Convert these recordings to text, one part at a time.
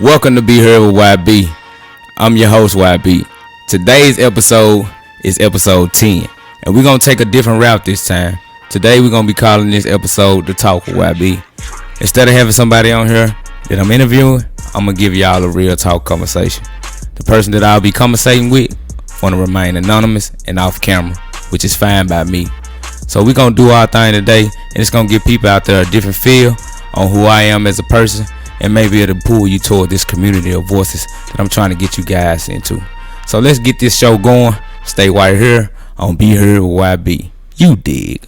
Welcome to Be Heard with YB. I'm your host, YB. Today's episode is episode 10, and we're going to take a different route this time. Today, we're going to be calling this episode The Talk with YB. Instead of having somebody on here that I'm interviewing, I'm going to give y'all a real talk conversation. The person that I'll be conversating with want to remain anonymous and off camera, which is fine by me. So we're going to do our thing today, and it's going to give people out there a different feel on who I am as a person, and maybe it'll pull you toward this community of voices that I'm trying to get you guys into. So let's get this show going. Stay right here on Be Heard with YB. You dig.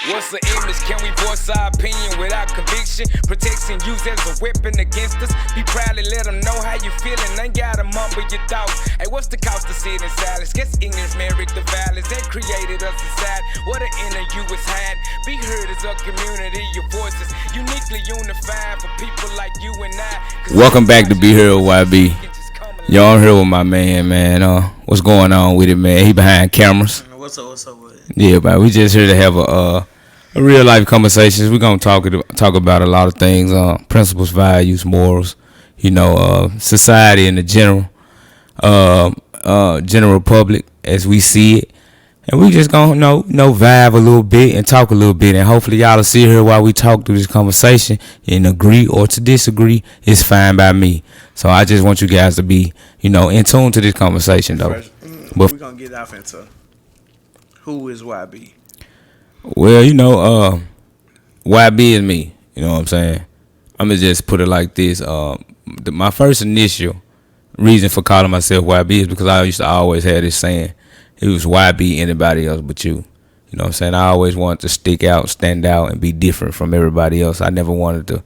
What's the image? Can we voice our opinion without conviction? Protection used as a weapon against us. Be proudly let them know how you feeling. Ain't gotta mumble your thoughts. Hey, what's the cost of sitting in silence? Guess ignorance married the violence that created us inside. What an inner you was had. Be heard as a community. Your voices uniquely unified for people like you and I. Welcome back to Be Heard with YB. Y'all here with my man. What's going on with it, man? He behind cameras. What's up with it? Yeah, man. We just here to have a real life conversations. We're gonna talk about a lot of things, principles, values, morals, society in the general public as we see it, and we just gonna vibe a little bit and talk a little bit, and hopefully y'all will sit here while we talk through this conversation and agree or to disagree. It's fine by me. So I just want you guys to be in tune to this conversation though. But we're gonna get off into who is YB. Well, YB is me. You know what I'm saying? I'm going to just put it like this. My first initial reason for calling myself YB is because I used to always have this saying, it was YB anybody else but you. You know what I'm saying? I always wanted to stick out, stand out, and be different from everybody else. I never wanted to,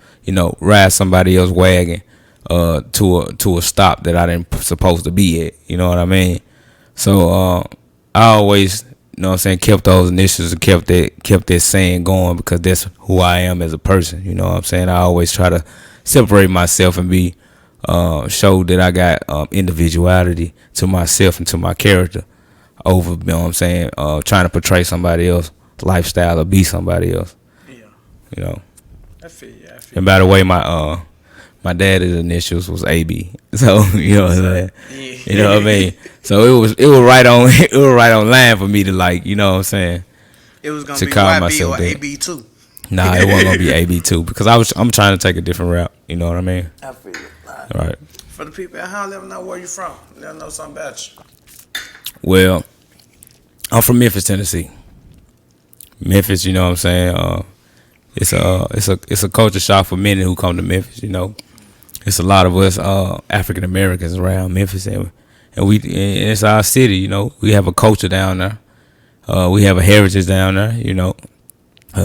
ride somebody else's wagon to a stop that I didn't supposed to be at. You know what I mean? So I always... kept those initials and kept that saying going because that's who I am as a person. You know what I'm saying? I always try to separate myself and be show that I got individuality to myself and to my character over, trying to portray somebody else's lifestyle or be somebody else. Yeah. I feel you. And by the way, my dad's initials was AB. So, you know what I'm saying? Yeah. You know what I mean? So it was right on line for me to It was gonna be call YB myself or that. AB too. Nah, it wasn't gonna be AB too because I'm trying to take a different route. You know what I mean? I feel you. All right. For the people at home, let them know where you from. Let them know something about you. Well, I'm from Memphis, Tennessee. Memphis, you know what I'm saying? It's a culture shock for many who come to Memphis. It's a lot of us African Americans around Memphis, and it's our city. We have a culture down there. We have a heritage down there.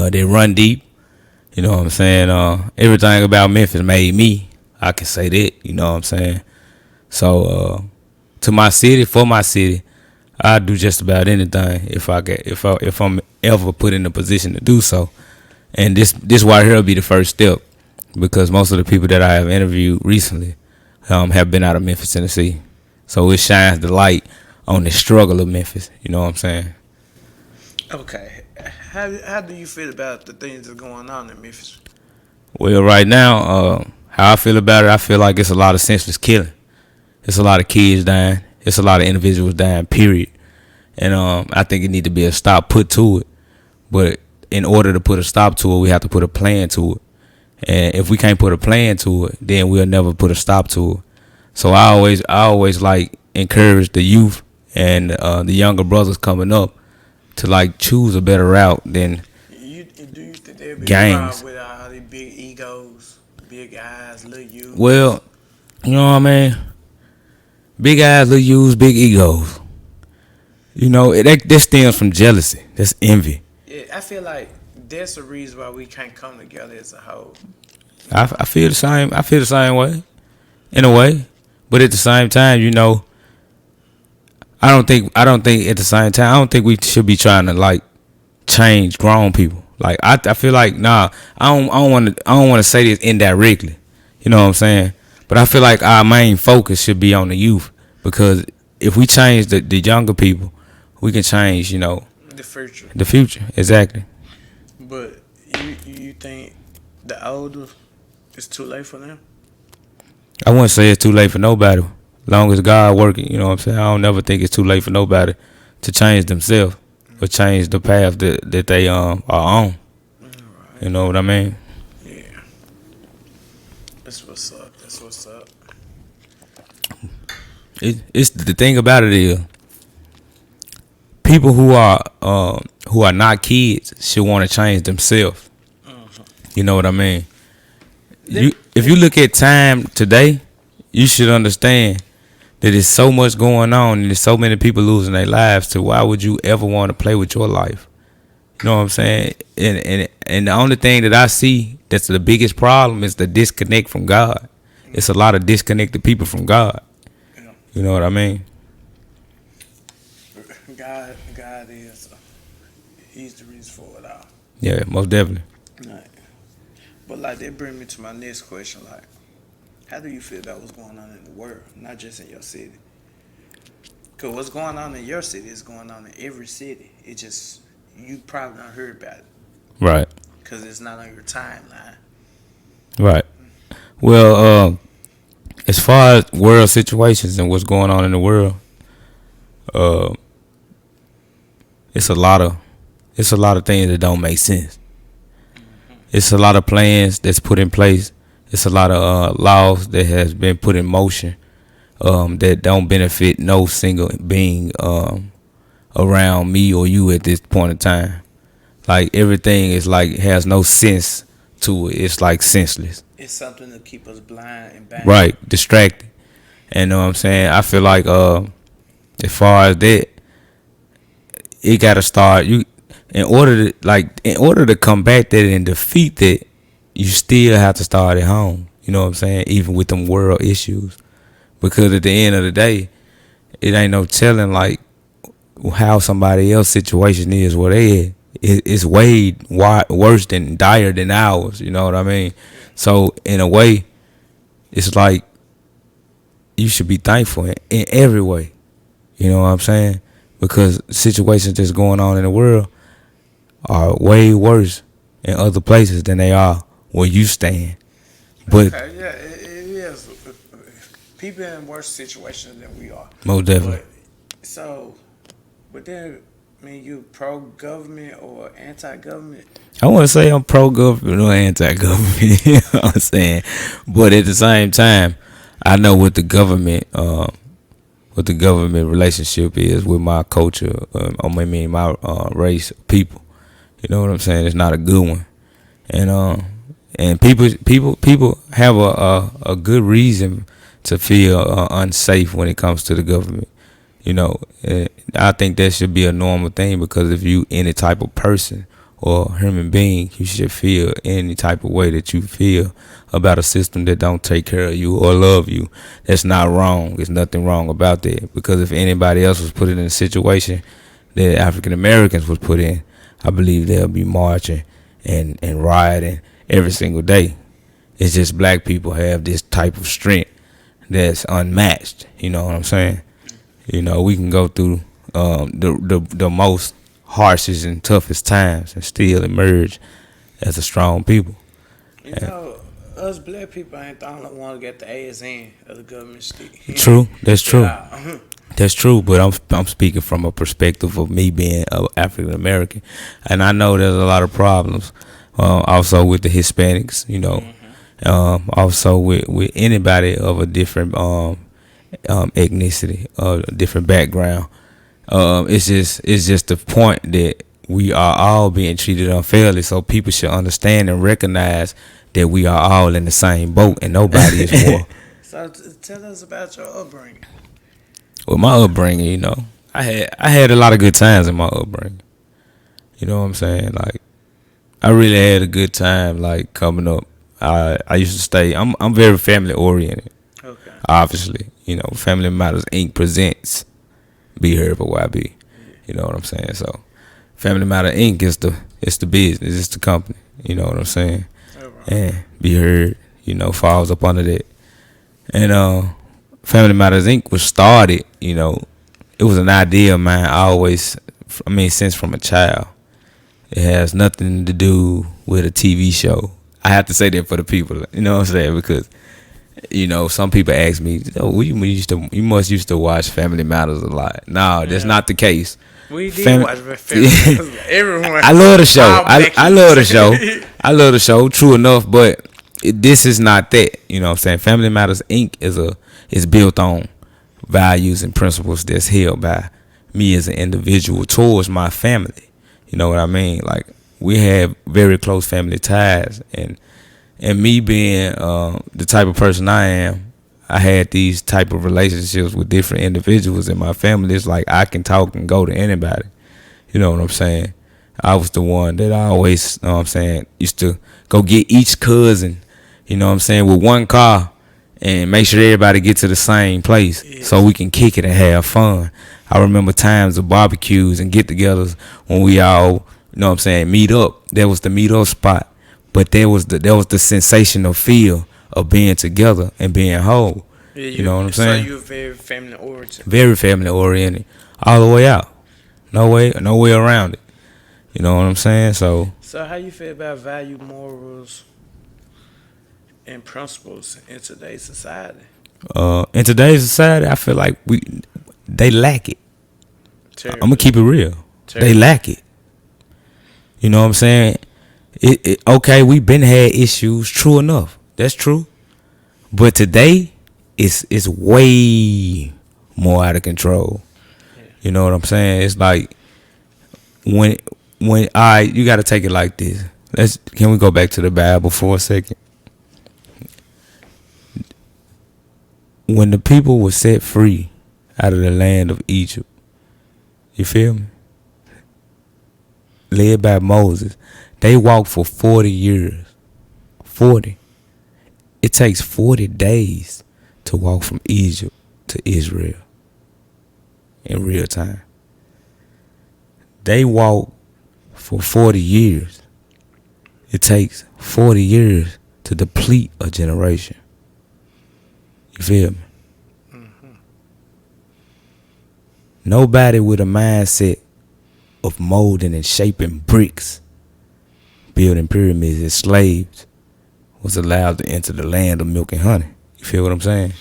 They run deep. You know what I'm saying? Everything about Memphis made me. I can say that. You know what I'm saying? So to my city, for my city, I do just about anything if I'm ever put in a position to do so. And this right here will be the first step because most of the people that I have interviewed recently have been out of Memphis, Tennessee. So it shines the light on the struggle of Memphis. You know what I'm saying? Okay. How do you feel about the things that's going on in Memphis? Well, right now, how I feel about it, I feel like it's a lot of senseless killing. It's a lot of kids dying. It's a lot of individuals dying, period. And I think it need to be a stop put to it. But in order to put a stop to it, we have to put a plan to it. And if we can't put a plan to it, then we'll never put a stop to it. So I always like encourage the youth and the younger brothers coming up to choose a better route than Do you think they'll be gangs. with all these big egos, big eyes, little youth? Well, you know what I mean? Big eyes, little youths, big egos. That stems from jealousy. That's envy. Yeah, I feel like that's the reason why we can't come together as a whole. I feel the same. I feel the same way, in a way, but at the same time, I don't think at the same time I don't think we should be trying to change grown people. I feel like I don't want to say this indirectly, you know what I'm saying? But I feel like our main focus should be on the youth, because if we change the younger people, we can change, The future. the future. Exactly. But you think the older it's too late for them? I wouldn't say it's too late for nobody. Long as God working, you know what I'm saying? I don't never think it's too late for nobody to change themselves or change the path that they are on. Right. You know what I mean? Yeah. That's what's up. That's what's up. It's the thing about it is, people who are not kids should want to change themselves. You know what I mean? If you look at time today, you should understand that there's so much going on and there's so many people losing their lives. So why would you ever want to play with your life? You know what I'm saying? And the only thing that I see that's the biggest problem is the disconnect from God. It's a lot of disconnected people from God. Yeah. You know what I mean? God is he's the reason for it all. Yeah, most definitely. Right. But like that brings me to my next question. Like, how do you feel about what's going on in the world, not just in your city? Cause what's going on in your city is going on in every city. It just you probably don't heard about it Right. because it's not on your timeline. Right. Well, as far as world situations and what's going on in the world, it's a lot of things that don't make sense. It's a lot of plans that's put in place. It's a lot of laws that has been put in motion that don't benefit no single being around me or you at this point in time. Like everything is like has no sense to it. It's like senseless. It's something to keep us blind and bang. Right, distracted. And know what I'm saying? I feel like as far as that, it gotta start in order to combat that and defeat that, you still have to start at home. You know what I'm saying? Even with them world issues. Because at the end of the day, it ain't no telling like how somebody else's situation is where they at. It's way worse than dire than ours. You know what I mean? So in a way, it's like you should be thankful in every way. You know what I'm saying? Because situations that's going on in the world are way worse in other places than they are where you stand. But Okay, yeah, it is. People in worse situations than we are. most definitely. But then, I mean, you pro-government or anti-government? I want to say I'm pro-government or anti-government. You know what I'm saying? But at the same time, I know what the government relationship is with my culture, my race, people. You know what I'm saying? It's not a good one. And people have a good reason to feel unsafe when it comes to the government. You know, I think that should be a normal thing, because if you any type of person or human being, you should feel any type of way that you feel about a system that don't take care of you or love you. That's not wrong. There's nothing wrong about that, because if anybody else was put in a situation that African Americans was put in, I believe they'll be marching and rioting every single day. It's just black people have this type of strength that's unmatched. You know what I'm saying? You know, we can go through the most harshest and toughest times and still emerge as a strong people. You know, us black people ain't the only one to get the ass in of the government stick. True, that's true. Yeah. That's true, but I'm speaking from a perspective of me being African American, and I know there's a lot of problems. Also with the Hispanics, you know, also with anybody of a different ethnicity, a different background. It's just the point that we are all being treated unfairly, so people should understand and recognize that we are all in the same boat and nobody is more. So tell us about your upbringing. With my upbringing, you know, I had a lot of good times in my upbringing. You know what I'm saying? Like, I really had a good time, like, coming up. I used to stay. I'm very family oriented. Okay. Obviously, you know, Family Matters Inc. presents Be Heard by YB. You know what I'm saying? So, Family Matter Inc. is the business, it's the company. You know what I'm saying? All right. And Be Heard, you know, falls up under that. And Family Matters Inc. was started, you know, it was an idea of mine. Since from a child. It has nothing to do with a TV show. I have to say that for the people, you know what I'm saying? Because, you know, some people ask me, oh, you must used to watch Family Matters a lot. No, that's not the case. We did watch Family Matters. Everyone. I love the show. I love the show. I love the show. True enough, but this is not that. You know what I'm saying? Family Matters Inc. is built on values and principles that's held by me as an individual towards my family. You know what I mean? Like, we have very close family ties, and me being the type of person I am, I had these type of relationships with different individuals in my family. It's like I can talk and go to anybody. You know what I'm saying? I was the one that I always, you know what I'm saying, used to go get each cousin, you know what I'm saying, with one car and make sure everybody get to the same place so we can kick it and have fun. I remember times of barbecues and get-togethers when we all, you know what I'm saying, meet up. That was the meet up spot. But there was the sensational feel of being together and being whole. Yeah, you know what I'm saying? So you're very family oriented. Very family oriented, all the way out. No way around it. You know what I'm saying? So how you feel about value, morals, and principles in today's society? In today's society, I feel like they lack it. Terrible. I'm gonna keep it real. Terrible. They lack it. You know what I'm saying? Okay, we've been had issues. True enough, that's true. But today, it's way more out of control. Yeah. You know what I'm saying? It's like when you got to take it like this. Can we go back to the Bible for a second? When the people were set free out of the land of Egypt, you feel me? Led by Moses, they walked for 40 years. 40. It takes 40 days to walk from Egypt to Israel in real time. They walked for 40 years. It takes 40 years to deplete a generation. You feel me? Mm-hmm. Nobody with a mindset of molding and shaping bricks, building pyramids as slaves, was allowed to enter the land of milk and honey. You feel what I'm saying?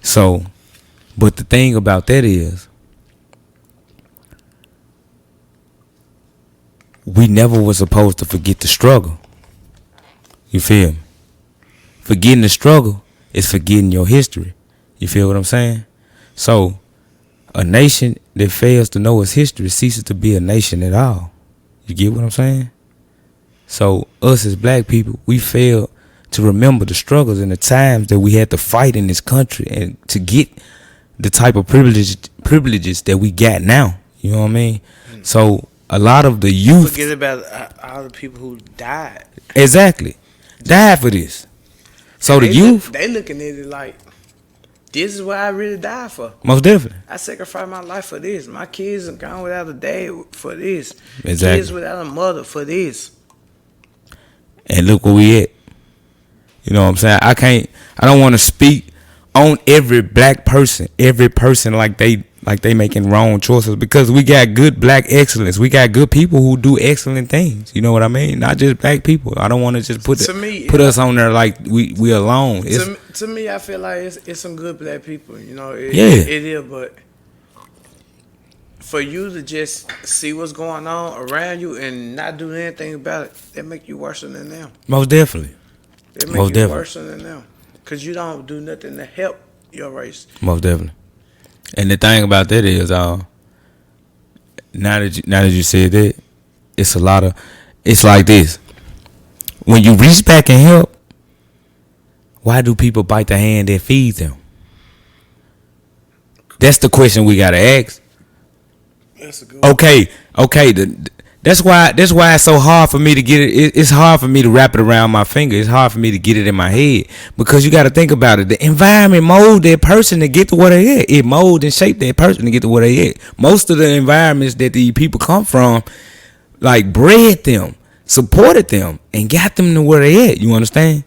So, but the thing about that is, we never were supposed to forget the struggle. You feel me? Forgetting the struggle is forgetting your history. You feel what I'm saying? So, a nation that fails to know its history ceases to be a nation at all. You get what I'm saying? So, us as black people, we fail to remember the struggles and the times that we had to fight in this country and to get the type of privileges that we got now. You know what I mean? Mm-hmm. So, a lot of the youth... Forget about all the people who died. Exactly. Died for this. So the youth... They looking at it like, this is what I really died for. Most definitely. I sacrificed my life for this. My kids are gone without a dad for this. Exactly. Kids without a mother for this. And look where we at. You know what I'm saying? I don't want to speak on every black person, like they making wrong choices, because we got good black excellence. We got good people who do excellent things. You know what I mean? Not just black people. I don't want to just put us on there like we alone. To me, I feel like it's some good black people. You know, it is. But for you to just see what's going on around you and not do anything about it, that make you worse than them. Most definitely. It make you worse than them, because you don't do nothing to help your race. Most definitely. And the thing about that is, now that you said that, it's like this. When you reach back and help, why do people bite the hand that feeds them? That's the question we gotta ask. That's a good one. Okay. That's why it's so hard for me to get it. It's hard for me to wrap it around my finger. It's hard for me to get it in my head, because you got to think about it. The environment mold that person to get to where they at. It mold and shape that person to get to where they at. Most of the environments that the people come from, like, bred them, supported them, and got them to where they at. You understand?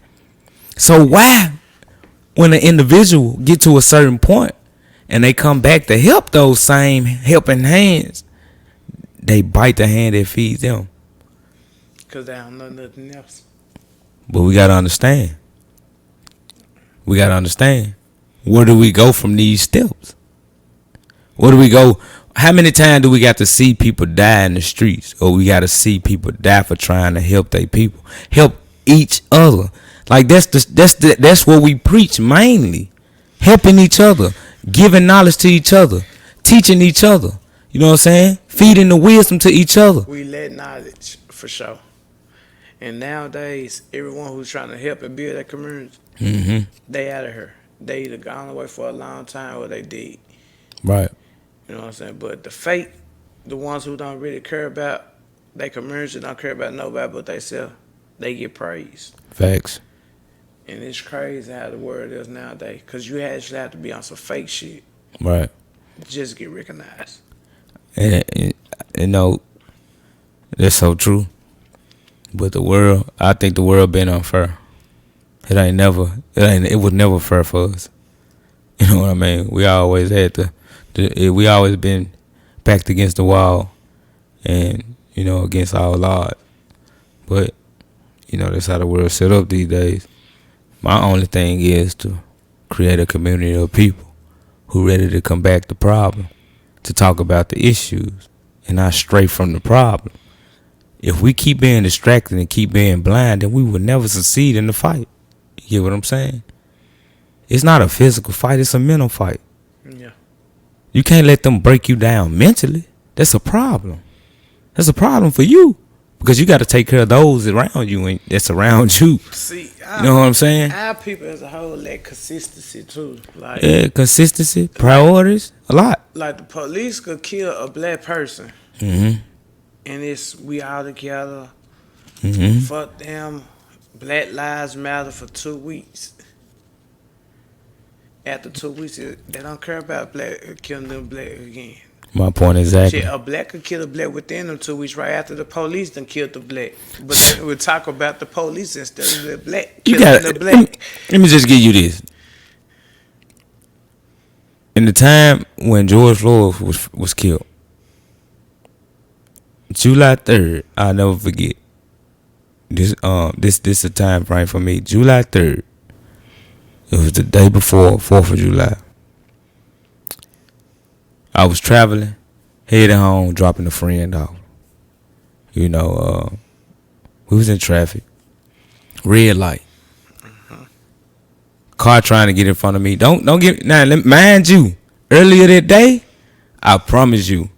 So why when an individual get to a certain point and they come back to help those same helping hands, they bite the hand that feeds them. Because they don't know nothing else. But we gotta understand. Where do we go from these steps? Where do we go? How many times do we got to see people die in the streets, or we got to see people die for trying to help their people, help each other? Like that's what we preach mainly, helping each other, giving knowledge to each other, teaching each other. You know what I'm saying? Feeding the wisdom to each other. We let knowledge for sure. And nowadays, everyone who's trying to help and build that community, they out of here. They either gone away for a long time or they dead. Right. You know what I'm saying? But the fake, the ones who don't really care about their community, don't care about nobody but themselves, they get praised. Facts. And it's crazy how the world is nowadays. Because you actually have to be on some fake shit. Right. Just get recognized. And you know, that's so true. But I think the world been unfair. It was never fair for us. You know what I mean? We always had we always been backed against the wall, and you know, against our odds. But you know, that's how the world's set up these days. My only thing is to create a community of people who ready to combat the problem, to talk about the issues, and not stray from the problem. If we keep being distracted and keep being blind, then we will never succeed in the fight. You get what I'm saying? It's not a physical fight, it's a mental fight. Yeah. You can't let them break you down mentally. That's a problem. That's a problem for you. Because you got to take care of those around you and that's around you. See, you know what I'm saying? Our people as a whole lack consistency too. Like, yeah, consistency, priorities, a lot. Like the police could kill a black person. Mm-hmm. And it's we all together. Mm-hmm. Fuck them. Black Lives Matter for 2 weeks. After 2 weeks, they don't care about killing them black again. My point exactly. Shit, a black could kill a black within them 2 weeks right after the police done killed the black. But then we talk about the police instead of the black killing the black. Let me just give you this. In the time when George Floyd was killed, July 3rd, I'll never forget. This a time frame for me. July 3rd. It was the day before 4th of July. I was traveling, heading home, dropping a friend off. You know, we was in traffic. Red light. Car trying to get in front of me. Don't get now. Mind you, earlier that day, I promise you,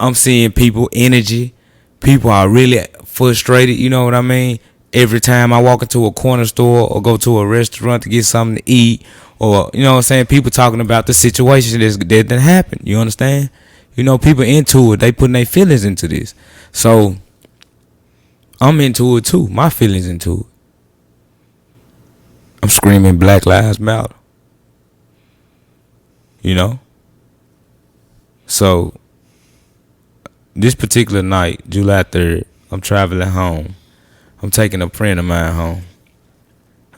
I'm seeing people, energy. People are really frustrated. You know what I mean? Every time I walk into a corner store or go to a restaurant to get something to eat, or you know what I'm saying, people talking about the situation that didn't happen. You understand? You know, people into it. They putting their feelings into this. So I'm into it too. My feelings into it. I'm screaming Black Lives Matter. You know? So this particular night, July 3rd, I'm traveling home. I'm taking a friend of mine home.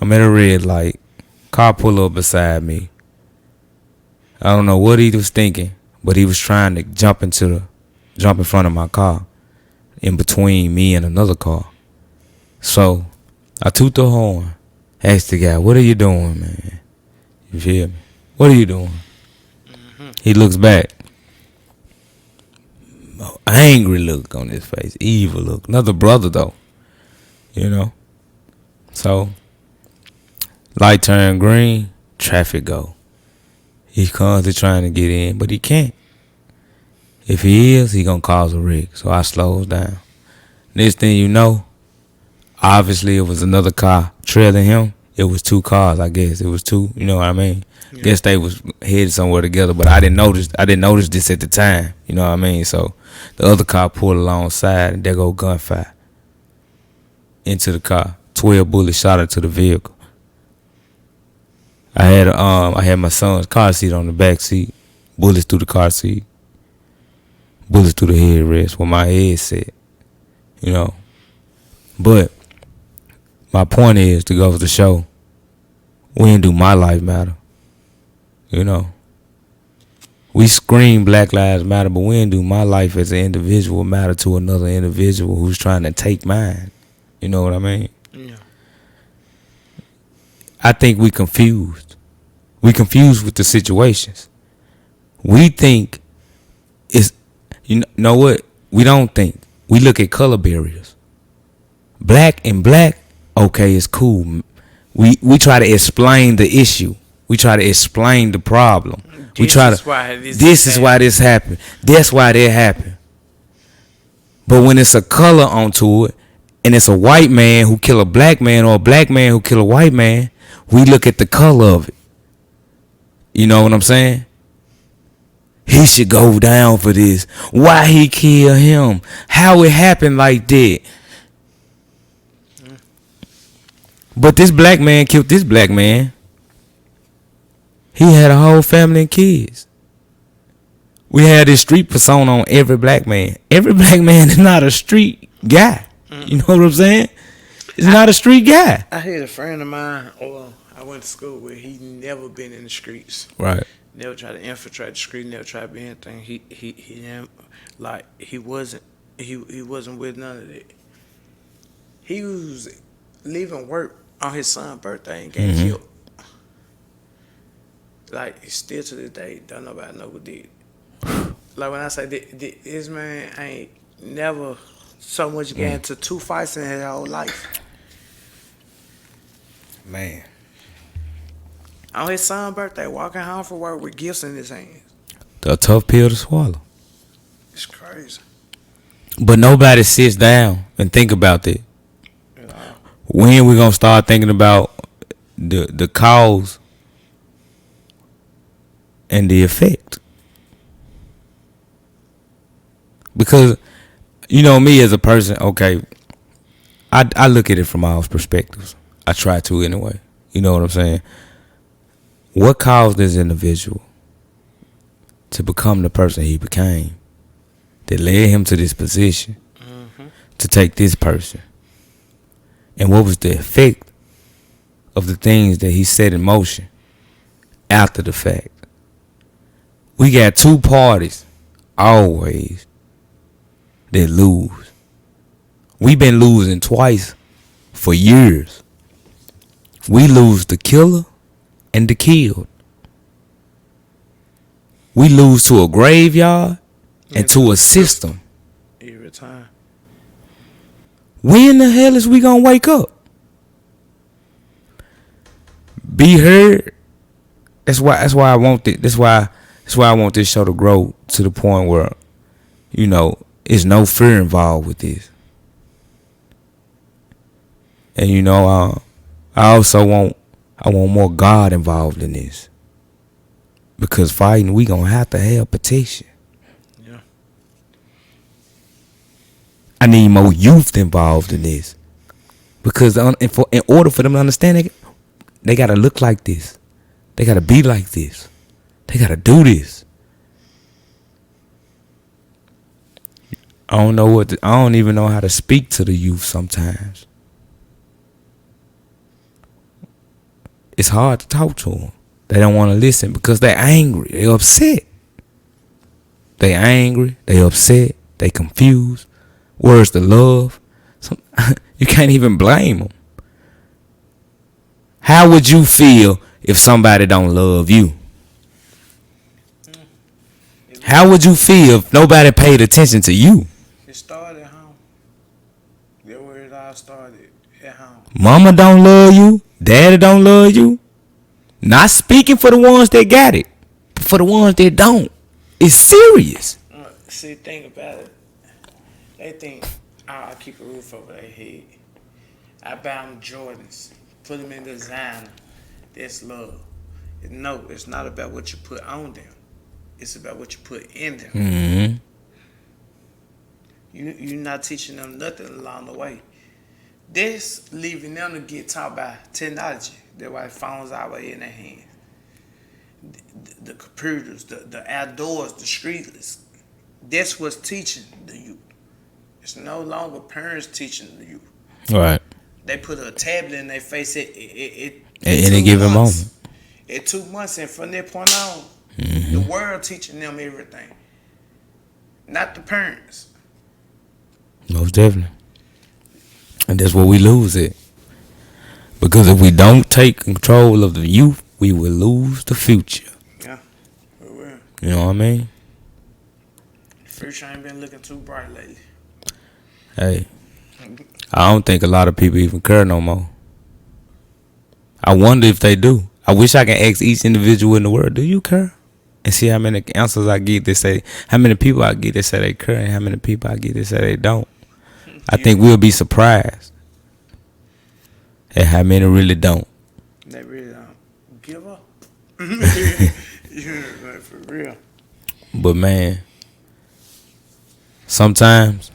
I'm at a red light. Car pull up beside me. I don't know what he was thinking, but he was trying to jump in front of my car, in between me and another car. So I toot the horn, asked the guy, "What are you doing, man?" You feel me? What are you doing? Mm-hmm. He looks back. Angry look on his face, evil look. Another brother though, you know. So light turn green, traffic go. He's constantly trying to get in, but he can't. If he is, he gonna cause a wreck. So I slows down. Next thing you know, obviously it was another car trailing him. It was two cars, I guess. It was two, you know what I mean? Yeah. Guess they was headed somewhere together, but I didn't notice this at the time, you know what I mean? So the other car pulled alongside and there go gunfire into the car. 12 bullets shot into the vehicle. I had my son's car seat on the back seat. Bullets through the car seat. Bullets through the headrest where my head set. You know. But my point is to go to show when do my life matter? You know, we scream Black Lives Matter, but when do my life as an individual matter to another individual who's trying to take mine? You know what I mean? Yeah. I think we confused. We confused with the situations. We think it's, you know what? We don't think. We look at color barriers. Black and black, okay, it's cool. We try to explain the issue. We try to explain the problem. This is why this happened. That's why that happened. But when it's a color onto it, and it's a white man who kill a black man or a black man who kill a white man, we look at the color of it. You know what I'm saying? He should go down for this. Why he kill him? How it happened like that? But this black man killed this black man. He had a whole family and kids. We had this street persona on every black man. Every black man is not a street guy. You know what I'm saying? It's not a street guy. I had a friend of mine, or I went to school with, he never been in the streets. Right. Never tried to infiltrate the street, never tried to be anything. He wasn't with none of that. He was leaving work on his son's birthday and got killed. Like, still to this day, don't nobody know who did it. Like, when I say this man ain't never so much got into 2 fights in his whole life. Man. On his son's birthday, walking home from work with gifts in his hands. A tough pill to swallow. It's crazy. But nobody sits down and think about that. When we gonna start thinking about the cause and the effect? Because, you know, me as a person, okay, I look at it from all perspectives. I try to anyway. You know what I'm saying? What caused this individual to become the person he became that led him to this position to take this person? And what was the effect of the things that he set in motion after the fact? We got two parties always that lose. We've been losing twice for years. We lose the killer and the killed. We lose to a graveyard and to a system. Every time. When the hell is we gonna wake up? Be heard. That's why I want it. That's why I want this show to grow to the point where, you know, there's no fear involved with this. And you know, I also want more God involved in this. Because fighting, we gonna have to have protection. Yeah. I need more youth involved in this. Because in order for them to understand it, they gotta look like this. They gotta be like this. They gotta do this. I don't even know how to speak to the youth sometimes. It's hard to talk to them. They don't want to listen because they're angry. They're upset. They angry. They upset. They confused. Where's the love? You can't even blame them. How would you feel if somebody don't love you? How would you feel if nobody paid attention to you? It started at home. That's where it all started, at home. Mama don't love you. Daddy don't love you. Not speaking for the ones that got it, but for the ones that don't. It's serious. See, think about it. They think, I'll keep a roof over their head. I buy them Jordans, put them in designer. That's love. No, it's not about what you put on them. It's about what you put in them. Mm-hmm. You're not teaching them nothing along the way. This leaving them to get taught by technology. That's why phones are always in their hands. The computers, the outdoors, the streetless. That's what's teaching the youth. It's no longer parents teaching the youth. Right. They put a tablet in their face. It At any given moment. At 2 months, and from that point on, the world teaching them everything, not the parents. Most definitely. And that's where we lose it. Because if we don't take control of the youth, we will lose the future. Yeah, for real. You know what I mean? Future ain't been looking too bright lately. Hey, I don't think a lot of people even care no more. I wonder if they do. I wish I can ask each individual in the world, do you care? And see how many answers I get that say, how many people I get that say they care, and how many people I get that say they don't. I think we'll be surprised at how many really don't. They really don't give up. Yeah, like for real. But man, sometimes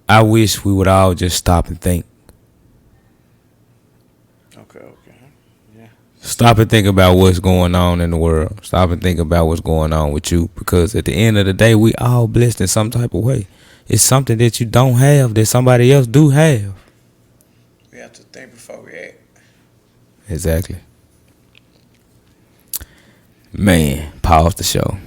I wish we would all just stop and think. Okay. Yeah. Stop and think about what's going on in the world. Stop and think about what's going on with you. Because at the end of the day, we all blessed in some type of way. It's something that you don't have that somebody else do have. We have to think before we act. Exactly. Man, pause the show.